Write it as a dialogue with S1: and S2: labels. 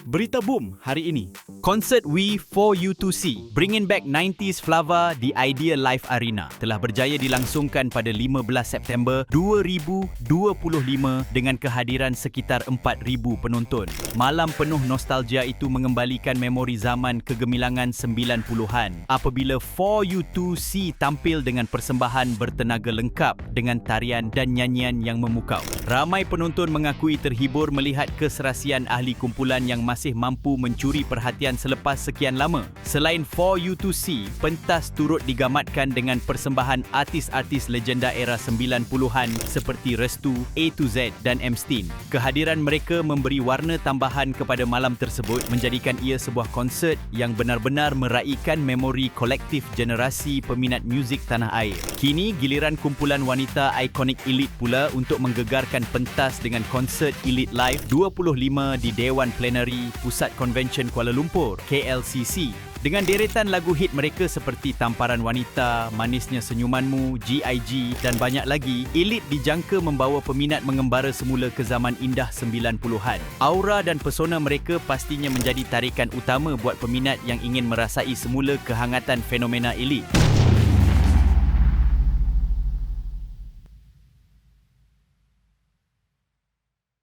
S1: Berita boom hari ini. Konsert We For You To See, bringing back 90s Flava di Idea Live Arena, telah berjaya dilangsungkan pada 15 September 2025 dengan kehadiran sekitar 4,000 penonton. Malam penuh nostalgia itu mengembalikan memori zaman kegemilangan 90-an apabila For You To See tampil dengan persembahan bertenaga lengkap dengan tarian dan nyanyian yang memukau. Ramai penonton mengakui terhibur melihat keserasian ahli kumpulan yang masih mampu mencuri perhatian selepas sekian lama. Selain For You To See, pentas turut digamatkan dengan persembahan artis-artis legenda era 90-an seperti Restu, A to Z dan Msteen. Kehadiran mereka memberi warna tambahan kepada malam tersebut, menjadikan ia sebuah konsert yang benar-benar meraihkan memori kolektif generasi peminat muzik tanah air. Kini giliran kumpulan wanita ikonik Elite pula untuk menggegarkan pentas dengan konsert Elite Live 25 di Dewan Plenary Pusat Konvensyen Kuala Lumpur, KLCC. Dengan deretan lagu hit mereka seperti Tamparan Wanita, Manisnya Senyumanmu, GIG dan banyak lagi, Elite dijangka membawa peminat mengembara semula ke zaman indah 90-an. Aura dan pesona mereka pastinya menjadi tarikan utama buat peminat yang ingin merasai semula kehangatan fenomena Elite.